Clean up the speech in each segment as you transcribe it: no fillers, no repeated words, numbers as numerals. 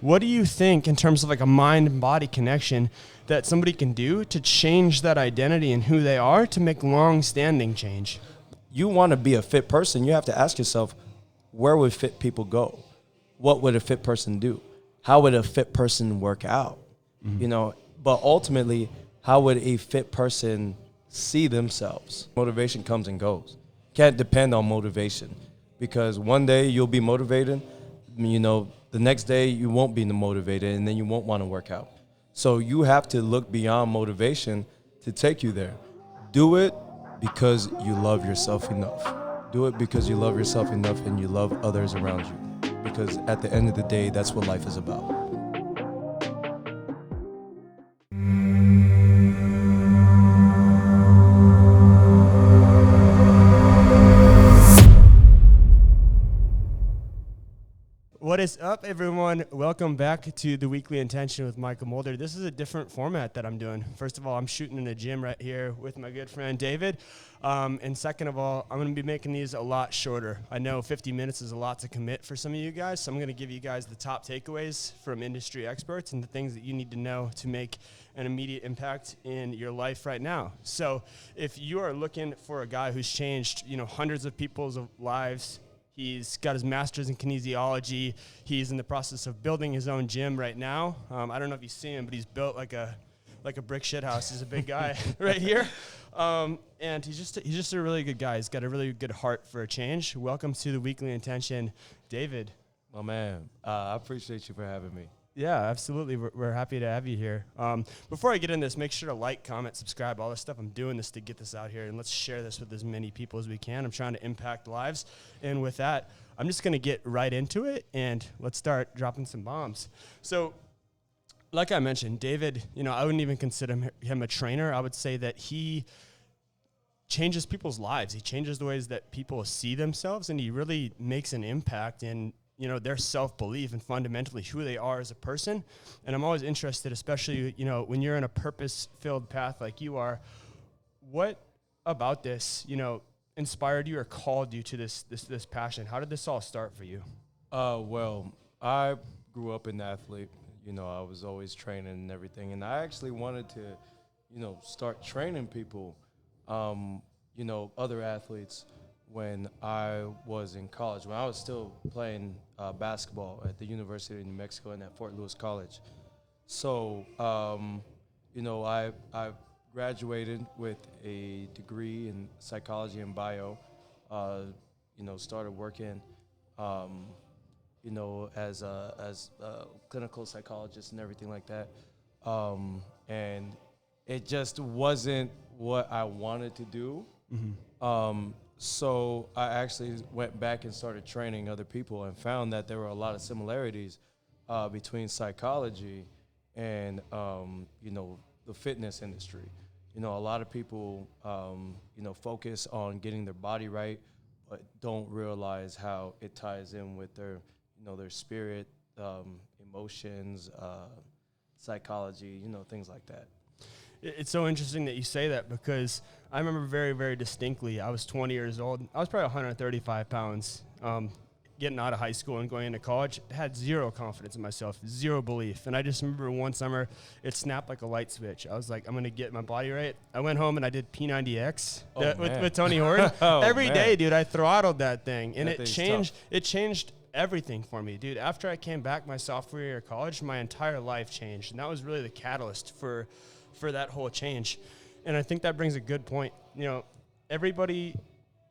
what do you think in terms of like a mind and body connection that somebody can do to change that identity and who they are to make long-standing change? You want to be a fit person, you have to ask yourself, where would fit people go? What would a fit person do? How would a fit person work out? But ultimately, how would a fit person see themselves? Motivation comes and goes. Can't depend on motivation, because one day you'll be motivated, the next day you won't be motivated, and then you won't want to work out. So you have to look beyond motivation to take you there. Do it because you love yourself enough. Do it because you love yourself enough and you love others around you. Because at the end of the day, that's what life is about. What is up, everyone? Welcome back to The Weekly Intention with Michael Mulder. This is a different format that I'm doing. First of all, I'm shooting in a gym right here with my good friend David. And second of all, I'm going to be making these a lot shorter. I know 50 minutes is a lot to commit for some of you guys, so I'm going to give you guys the top takeaways from industry experts and the things that you need to know to make an immediate impact in your life right now. So if you are looking for a guy who's changed, hundreds of people's lives, he's got his master's in kinesiology. He's in the process of building his own gym right now. I don't know if you see him, but he's built like a brick shit house. He's a big guy right here. And he's just a really good guy. He's got a really good heart for a change. Welcome to The Weekly Intention, David. Oh, man. I appreciate you for having me. Yeah, absolutely. We're happy to have you here. Before I get into this, make sure to like, comment, subscribe, all this stuff. I'm doing this to get this out here, and let's share this with as many people as we can. I'm trying to impact lives. And with that, I'm just going to get right into it, and let's start dropping some bombs. So, like I mentioned, David, I wouldn't even consider him a trainer. I would say that he changes people's lives. He changes the ways that people see themselves, and he really makes an impact in their self-belief and fundamentally who they are as a person. And I'm always interested, especially, when you're in a purpose-filled path like you are, what about this, inspired you or called you to this passion? How did this all start for you? Well, I grew up an athlete. I was always training and everything. And I actually wanted to, start training people, other athletes, when I was in college, when I was still playing basketball at the University of New Mexico and at Fort Lewis College. So, I graduated with a degree in psychology and bio, started working, as a clinical psychologist and everything like that. And it just wasn't what I wanted to do. Mm-hmm. So I actually went back and started training other people and found that there were a lot of similarities between psychology and, the fitness industry. A lot of people, focus on getting their body right, but don't realize how it ties in with their, their spirit, emotions, psychology, things like that. It's so interesting that you say that, because I remember very, very distinctly, I was 20 years old. I was probably 135 pounds, getting out of high school and going into college. Had zero confidence in myself, zero belief. And I just remember one summer, it snapped like a light switch. I was like, I'm going to get my body right. I went home and I did P90X with Tony Horn. Every day, dude, I throttled that thing. And it changed everything for me, dude. After I came back my sophomore year of college, my entire life changed. And that was really the catalyst for that whole change. And I think that brings a good point. Everybody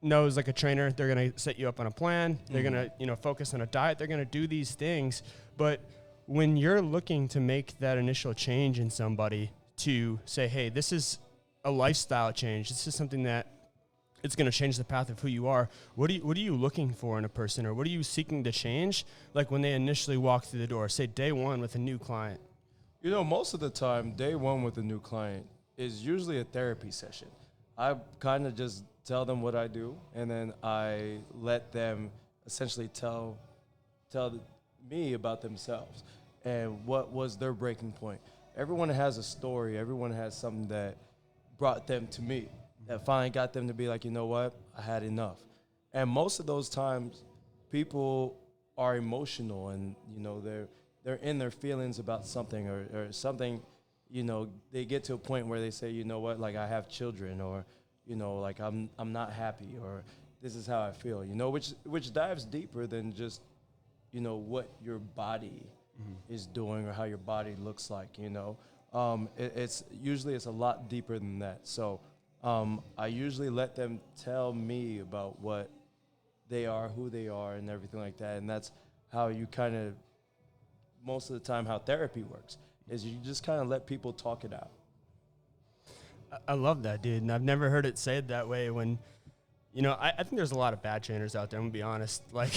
knows, like a trainer, they're going to set you up on a plan. They're going to, focus on a diet. They're going to do these things. But when you're looking to make that initial change in somebody to say, hey, this is a lifestyle change. This is something that it's going to change the path of who you are. What are you looking for in a person, or what are you seeking to change? Like when they initially walk through the door, say day one with a new client. Most of the time, day one with a new client is usually a therapy session. I kind of just tell them what I do, and then I let them essentially tell me about themselves and what was their breaking point. Everyone has a story. Everyone has something that brought them to me, that finally got them to be like, you know what, I had enough. And most of those times, people are emotional, and they're in their feelings about something or something, you know, they get to a point where they say, you know what, like I have children, or, you know, like I'm not happy, or this is how I feel, you know, which dives deeper than just, you know, what your body is doing or how your body looks like, you know. It's usually it's a lot deeper than that. So I usually let them tell me about what they are, who they are, and everything like that. And that's how you kind of, most of the time, how therapy works, is you just kind of let people talk it out. I love that, dude. And I've never heard it said that way when, you know, I think there's a lot of bad trainers out there. I'm gonna be honest. Like,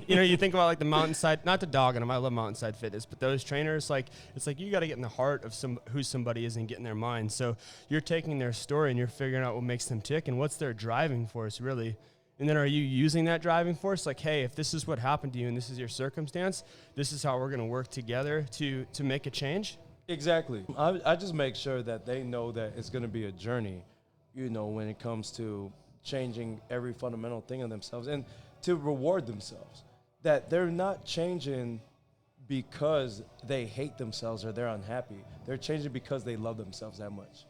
you know, you think about like the mountainside, not to dog on them. I love mountainside fitness, but those trainers, like, it's like you got to get in the heart of who somebody is and get in their mind. So you're taking their story and you're figuring out what makes them tick and what's their driving force, really. And then are you using that driving force? Like, hey, if this is what happened to you and this is your circumstance, this is how we're gonna work together to make a change. Exactly. I just make sure that they know that it's going to be a journey, you know, when it comes to changing every fundamental thing of themselves and to reward themselves. That they're not changing because they hate themselves or they're unhappy. They're changing because they love themselves that much.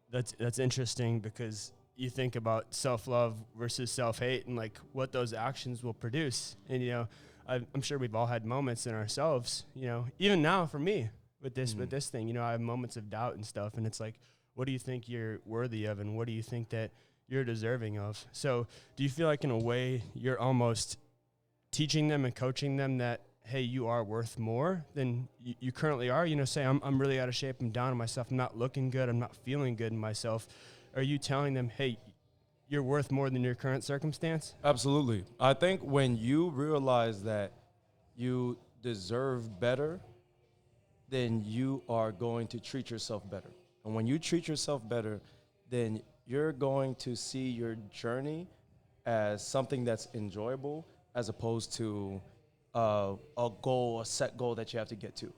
That's interesting because you think about self-love versus self-hate and like what those actions will produce. And, you know, I'm sure we've all had moments in ourselves, you know, even now for me with this thing, you know, I have moments of doubt and stuff. And it's like, what do you think you're worthy of? And what do you think that you're deserving of? So do you feel like in a way you're almost teaching them and coaching them that, hey, you are worth more than you currently are? You know, say I'm really out of shape. I'm down on myself. I'm not looking good. I'm not feeling good in myself. Are you telling them, hey, you're worth more than your current circumstance? Absolutely. I think when you realize that you deserve better, then you are going to treat yourself better. And when you treat yourself better, then you're going to see your journey as something that's enjoyable as opposed to a goal, a set goal that you have to get to.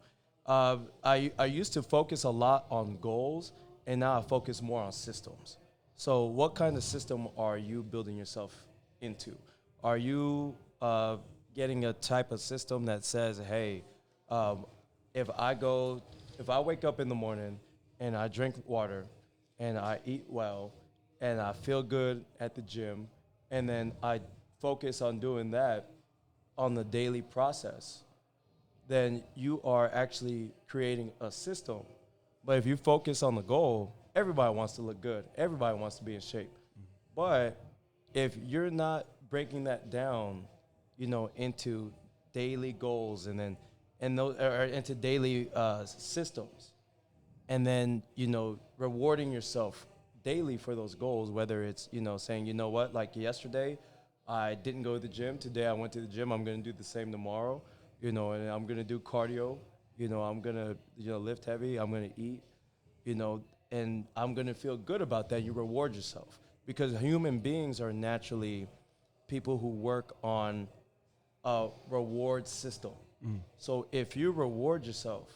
I used to focus a lot on goals, and now I focus more on systems. So what kind of system are you building yourself into? Are you getting a type of system that says, hey, if I wake up in the morning and I drink water and I eat well and I feel good at the gym, and then I focus on doing that on the daily process, then you are actually creating a system. But if you focus on the goal, everybody wants to look good. Everybody wants to be in shape. But if you're not breaking that down, you know, into daily goals and those or into daily systems, and then, you know, rewarding yourself daily for those goals, whether it's, you know, saying, you know what, like yesterday I didn't go to the gym. Today I went to the gym. I'm going to do the same tomorrow, you know, and I'm going to do cardio. You know, I'm going to, you know, lift heavy. I'm going to eat, you know, and I'm going to feel good about that. You reward yourself because human beings are naturally people who work on a reward system. So if you reward yourself,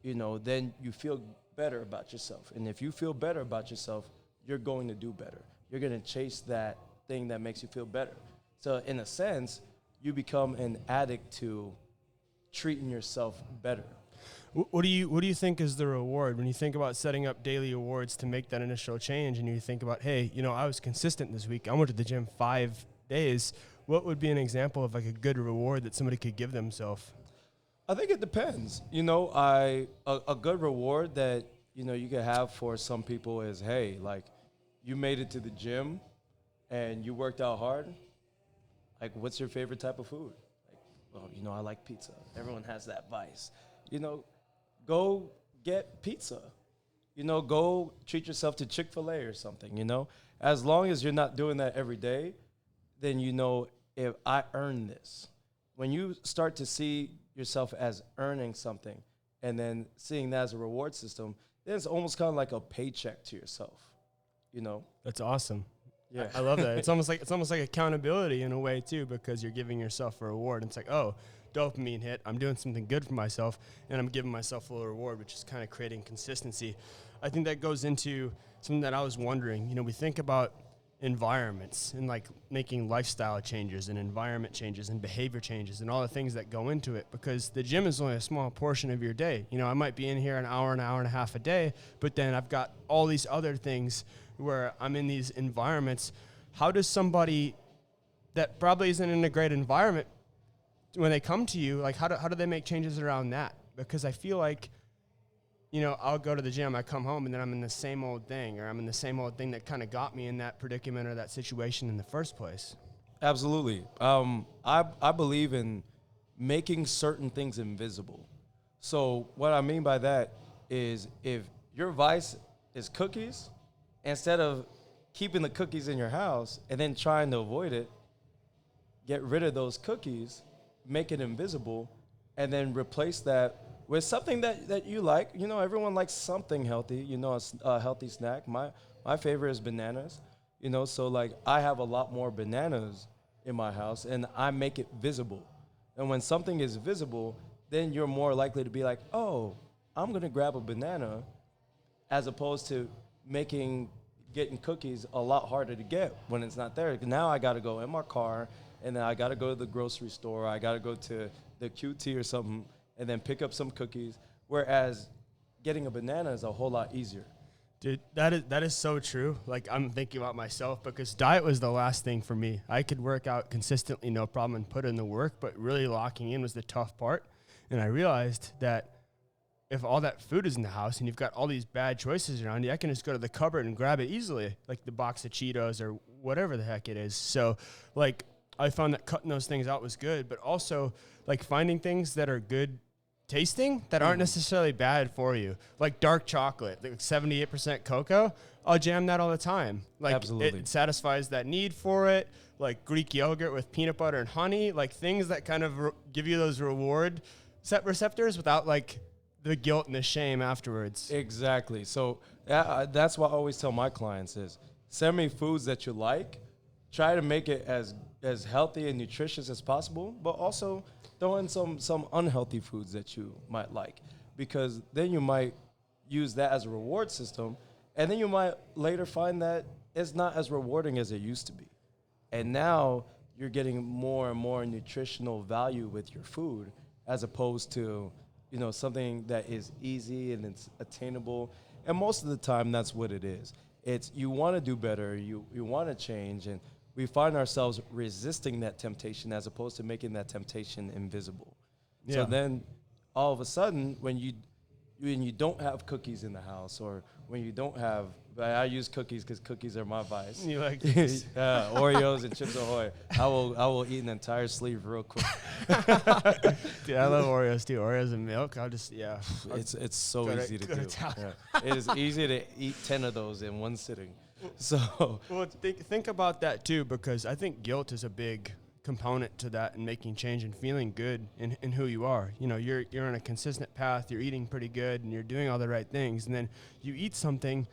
you know, then you feel better about yourself. And if you feel better about yourself, you're going to do better. You're going to chase that thing that makes you feel better. So in a sense, you become an addict to treating yourself better. What do you think is the reward when you think about setting up daily awards to make that initial change, and you think about, hey, you know, I was consistent this week. I went to the gym 5 days. What would be an example of like a good reward that somebody could give themselves? I think it depends. You know, a good reward that, you know, you could have for some people is, hey, like you made it to the gym and you worked out hard. Like, what's your favorite type of food? Like, well, you know, I like pizza. Everyone has that vice. You know, go get pizza. You know, go treat yourself to Chick-fil-A or something, you know. As long as you're not doing that every day, then you know, if I earn this. When you start to see yourself as earning something and then seeing that as a reward system, then it's almost kind of like a paycheck to yourself, you know? That's awesome. Yeah. I love that. It's almost like accountability in a way too, because you're giving yourself a reward. And it's like, oh, dopamine hit. I'm doing something good for myself, and I'm giving myself a little reward, which is kind of creating consistency. I think that goes into something that I was wondering. You know, we think about environments and like making lifestyle changes and environment changes and behavior changes and all the things that go into it, because the gym is only a small portion of your day. You know, I might be in here an hour and a half a day, but then I've got all these other things where I'm in these environments. How does somebody that probably isn't in a great environment, when they come to you, like how do they make changes around that? Because I feel like, you know, I'll go to the gym, I come home, and then I'm in the same old thing, or I'm in the same old thing that kind of got me in that predicament or that situation in the first place. Absolutely. I believe in making certain things invisible. So what I mean by that is, if your vice is cookies, instead of keeping the cookies in your house and then trying to avoid it, get rid of those cookies, make it invisible, and then replace that with something that you like. You know, everyone likes something healthy, you know, a healthy snack. My favorite is bananas, you know, so like I have a lot more bananas in my house, and I make it visible. And when something is visible, then you're more likely to be like, oh, I'm going to grab a banana, as opposed to getting cookies a lot harder to get when it's not there. Now I got to go in my car, and then I got to go to the grocery store. I got to go to the QT or something, and then pick up some cookies, whereas getting a banana is a whole lot easier. Dude, that is so true. Like, I'm thinking about myself, because diet was the last thing for me. I could work out consistently, no problem, and put in the work, but really locking in was the tough part. And I realized that if all that food is in the house and you've got all these bad choices around you, I can just go to the cupboard and grab it easily, like the box of Cheetos or whatever the heck it is. So, like, I found that cutting those things out was good, but also, like, finding things that are good tasting that aren't necessarily bad for you, like dark chocolate, like 78% cocoa. I'll jam that all the time. Like, absolutely, it satisfies that need for it. Like Greek yogurt with peanut butter and honey, like things that kind of give you those reward receptors without like the guilt and the shame afterwards. Exactly. So that's what I always tell my clients is, send me foods that you like, try to make it as healthy and nutritious as possible, but also throw in some unhealthy foods that you might like, because then you might use that as a reward system, and then you might later find that it's not as rewarding as it used to be. And now you're getting more and more nutritional value with your food, as opposed to, you know, something that is easy and it's attainable. And most of the time, that's what it is. It's you want to do better, you want to change, and we find ourselves resisting that temptation as opposed to making that temptation invisible. Yeah. So then all of a sudden, when you don't have cookies in the house, or when you don't have, I use cookies because cookies are my vice. You like cookies? Oreos and Chips Ahoy. I will eat an entire sleeve real quick. Dude, I love Oreos too. Oreos and milk. It's so easy to do. Yeah. It is easy to eat 10 of those in one sitting. So well, think about that too, because I think guilt is a big component to that, and making change and feeling good in who you are. You know, you're on a consistent path, you're eating pretty good, and you're doing all the right things, and then you eat something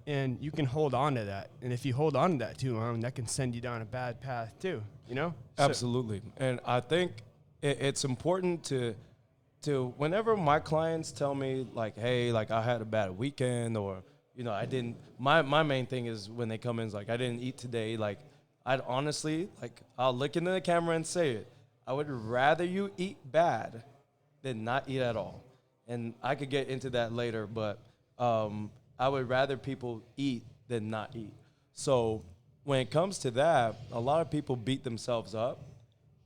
and you can hold on to that. And if you hold on to that too long, that can send you down a bad path too, you know? Absolutely. And I think it's important to whenever my clients tell me like, hey, like I had a bad weekend, or, you know, I didn't, my main thing is when they come in is like, I didn't eat today. Like, I'd honestly, like, I'll look into the camera and say it. I would rather you eat bad than not eat at all. And I could get into that later, but I would rather people eat than not eat. So when it comes to that, a lot of people beat themselves up,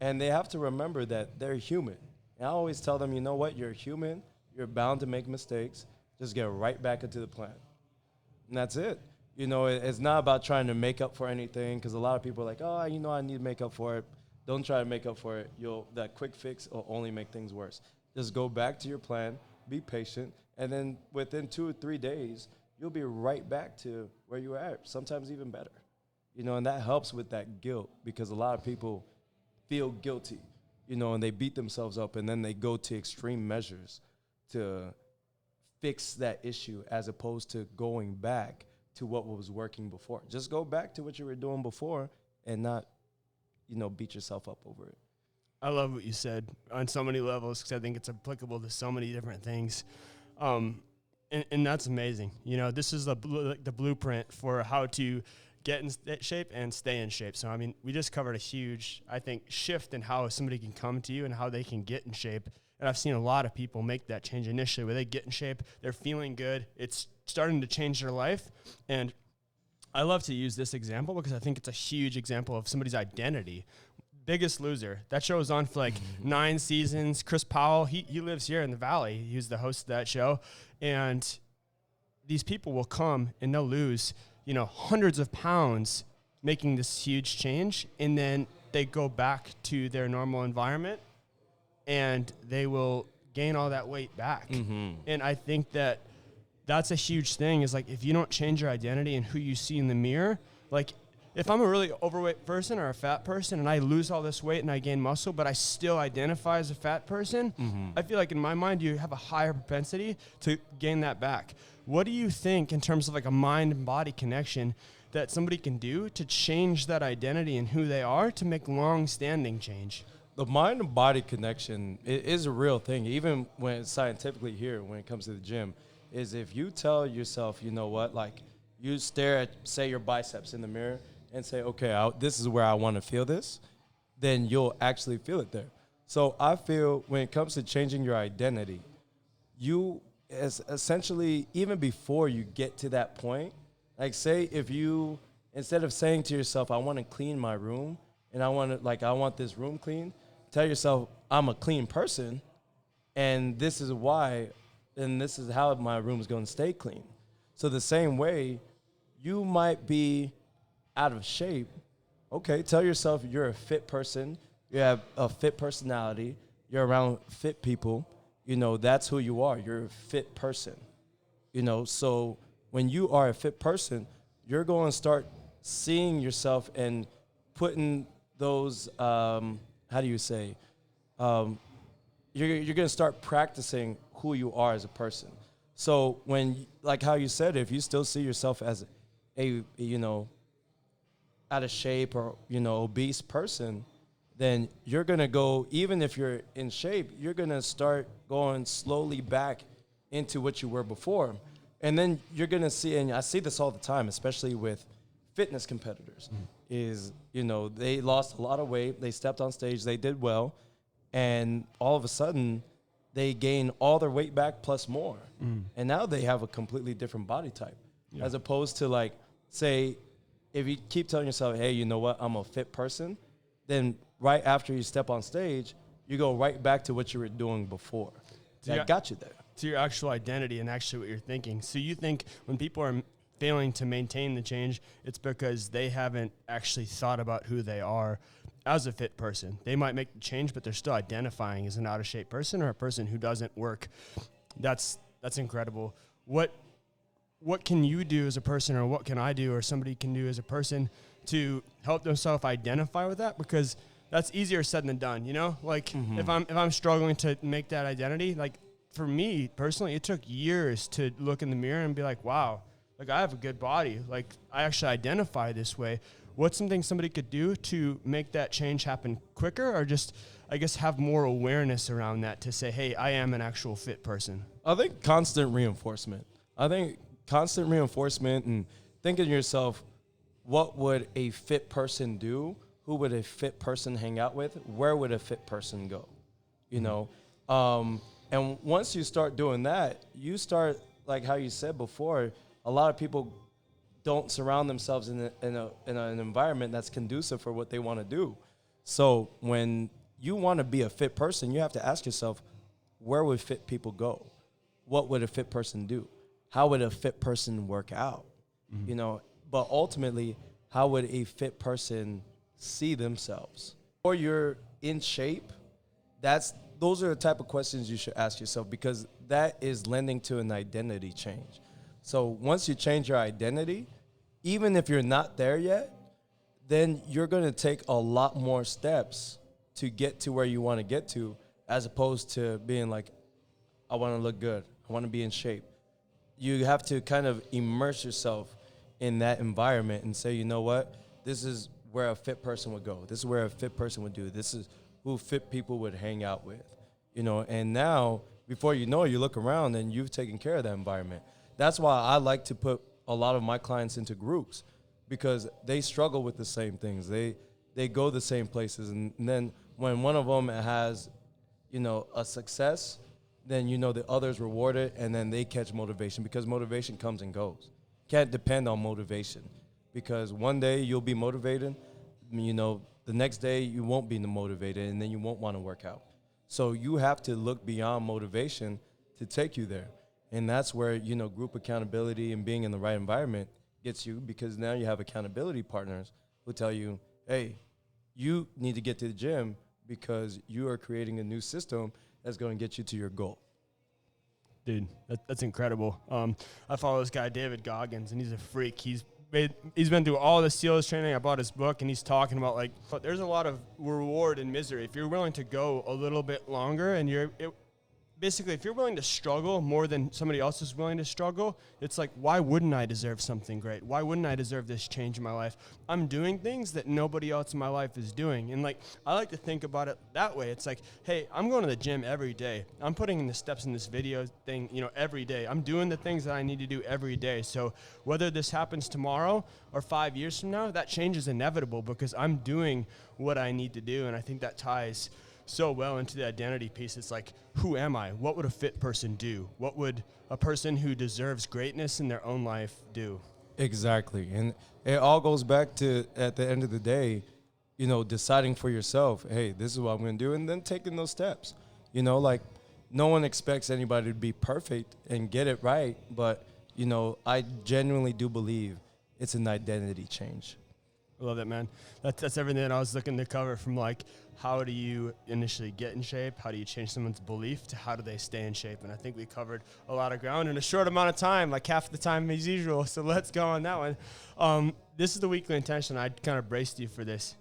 and they have to remember that they're human. And I always tell them, you know what, you're human, you're bound to make mistakes, just get right back into the plan. And that's it. You know, it's not about trying to make up for anything, because a lot of people are like, oh, you know, I need to make up for it. Don't try to make up for it. That quick fix will only make things worse. Just go back to your plan, be patient, and then within 2 or 3 days, you'll be right back to where you were at, sometimes even better. You know, and that helps with that guilt, because a lot of people feel guilty, you know, and they beat themselves up, and then they go to extreme measures to fix that issue, as opposed to going back to what was working before. Just go back to what you were doing before, and not, you know, beat yourself up over it. I love what you said on so many levels, because I think it's applicable to so many different things. And that's amazing. You know, this is the blueprint for how to get in shape and stay in shape. So, I mean, we just covered a huge, I think, shift in how somebody can come to you and how they can get in shape. And I've seen a lot of people make that change initially where they get in shape, they're feeling good, it's starting to change their life. And I love to use this example because I think it's a huge example of somebody's identity. Biggest Loser. That show was on for like 9 seasons. Chris Powell, he lives here in the Valley. He was the host of that show. And these people will come and they'll lose, hundreds of pounds making this huge change. And then they go back to their normal environment and they will gain all that weight back. And I think that's a huge thing is like, if you don't change your identity and who you see in the mirror, like if I'm a really overweight person or a fat person and I lose all this weight and I gain muscle, but I still identify as a fat person, I feel like in my mind, you have a higher propensity to gain that back. What do you think in terms of like a mind and body connection that somebody can do to change that identity and who they are to make long-standing change? The mind and body connection is a real thing, even when it's scientifically here, when it comes to the gym, is if you tell yourself, you know what, like you stare at, say, your biceps in the mirror and say, okay, this is where I want to feel this, then you'll actually feel it there. So I feel when it comes to changing your identity, you essentially, even before you get to that point, like say if you, instead of saying to yourself, I want to clean my room and I want this room clean, tell yourself, I'm a clean person and this is why, and this is how my room is going to stay clean. So the same way, you might be out of shape. Okay, tell yourself you're a fit person. You have a fit personality. You're around fit people. That's who you are. You're a fit person. So when you are a fit person, you're going to start seeing yourself and putting those, you're going to start practicing who you are as a person. So when, like how you said, if you still see yourself as a out of shape or, obese person, then you're going to go, even if you're in shape, you're going to start going slowly back into what you were before. And then you're going to see, and I see this all the time, especially with fitness competitors, is, they lost a lot of weight, they stepped on stage, they did well, and all of a sudden, they gain all their weight back plus more. And now they have a completely different body type. Yeah. As opposed to like, say, if you keep telling yourself, hey, you know what, I'm a fit person, then right after you step on stage, you go right back to what you were doing before. That got you there. To your actual identity and actually what you're thinking. So you think when people are failing to maintain the change, it's because they haven't actually thought about who they are as a fit person. They might make the change, but they're still identifying as an out of shape person or a person who doesn't work. That's incredible. What can you do as a person, or what can I do or somebody can do as a person to help themselves identify with that? Because that's easier said than done, Like if I'm struggling to make that identity, like for me personally, it took years to look in the mirror and be like, wow, like I have a good body. Like I actually identify this way. What's something somebody could do to make that change happen quicker, or just, I guess, have more awareness around that to say, hey, I am an actual fit person? I think constant reinforcement. And thinking to yourself, what would a fit person do? Who would a fit person hang out with? Where would a fit person go? And once you start doing that, you start, like how you said before, a lot of people don't surround themselves in an environment that's conducive for what they want to do. So when you want to be a fit person, you have to ask yourself, where would fit people go? What would a fit person do? How would a fit person work out? But ultimately, how would a fit person see themselves? Or you're in shape, those are the type of questions you should ask yourself, because that is lending to an identity change. So once you change your identity, even if you're not there yet, then you're going to take a lot more steps to get to where you want to get to, as opposed to being like, I want to look good, I want to be in shape. You have to kind of immerse yourself in that environment and say, you know what, this is where a fit person would go. This is where a fit person would do. This is who fit people would hang out with, and now before you know it, you look around and you've taken care of that environment. That's why I like to put a lot of my clients into groups, because they struggle with the same things. They go the same places, and then when one of them has, a success, then the others reward it, and then they catch motivation, because motivation comes and goes. Can't depend on motivation, because one day you'll be motivated, the next day you won't be motivated, and then you won't want to work out. So you have to look beyond motivation to take you there. And that's where, group accountability and being in the right environment gets you, because now you have accountability partners who tell you, hey, you need to get to the gym because you are creating a new system that's going to get you to your goal. Dude, that's incredible. I follow this guy, David Goggins, and he's a freak. He's been through all the SEALs training. I bought his book, and he's talking about, but there's a lot of reward in misery. If you're willing to go a little bit longer, and basically, if you're willing to struggle more than somebody else is willing to struggle, it's like, why wouldn't I deserve something great? Why wouldn't I deserve this change in my life? I'm doing things that nobody else in my life is doing. And I like to think about it that way. It's like, hey, I'm going to the gym every day. I'm putting in the steps in this video thing, every day. I'm doing the things that I need to do every day. So whether this happens tomorrow or 5 years from now, that change is inevitable because I'm doing what I need to do. And I think that ties so well into the identity piece. It's like, who am I? What would a fit person do? What would a person who deserves greatness in their own life do? Exactly. And it all goes back to, at the end of the day, deciding for yourself, hey, this is what I'm going to do, and then taking those steps. No one expects anybody to be perfect and get it right, but, I genuinely do believe it's an identity change. I love that, man. That's everything that I was looking to cover, from how do you initially get in shape, how do you change someone's belief, to how do they stay in shape. And I think we covered a lot of ground in a short amount of time, like half the time as usual. So let's go on that one. This is the weekly intention. I kind of braced you for this.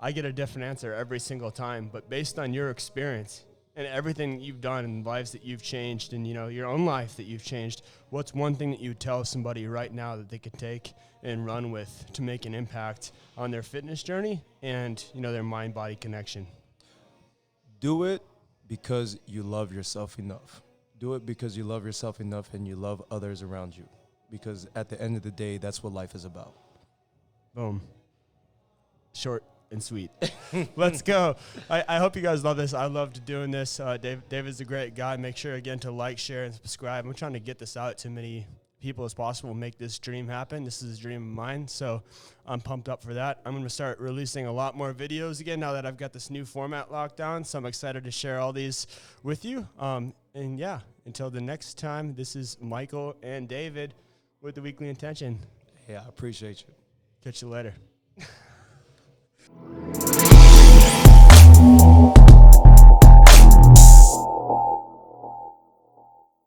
I get a different answer every single time, but based on your experience and everything that you've done and lives that you've changed, and your own life that you've changed, what's one thing that you would tell somebody right now that they could take and run with to make an impact on their fitness journey and their mind-body connection? Do it because you love yourself enough. Do it because you love yourself enough and you love others around you, because at the end of the day, that's what life is about. Boom. Short and sweet. Let's go. I hope you guys love this. I loved doing this. David's a great guy. Make sure, again, to like, share, and subscribe. I'm trying to get this out to many people as possible, make this dream happen. This is a dream of mine, so I'm pumped up for that. I'm going to start releasing a lot more videos again now that I've got this new format locked down, so I'm excited to share all these with you. And yeah, until the next time, this is Michael and David with the Weekly Intention. Yeah, I appreciate you. Catch you later.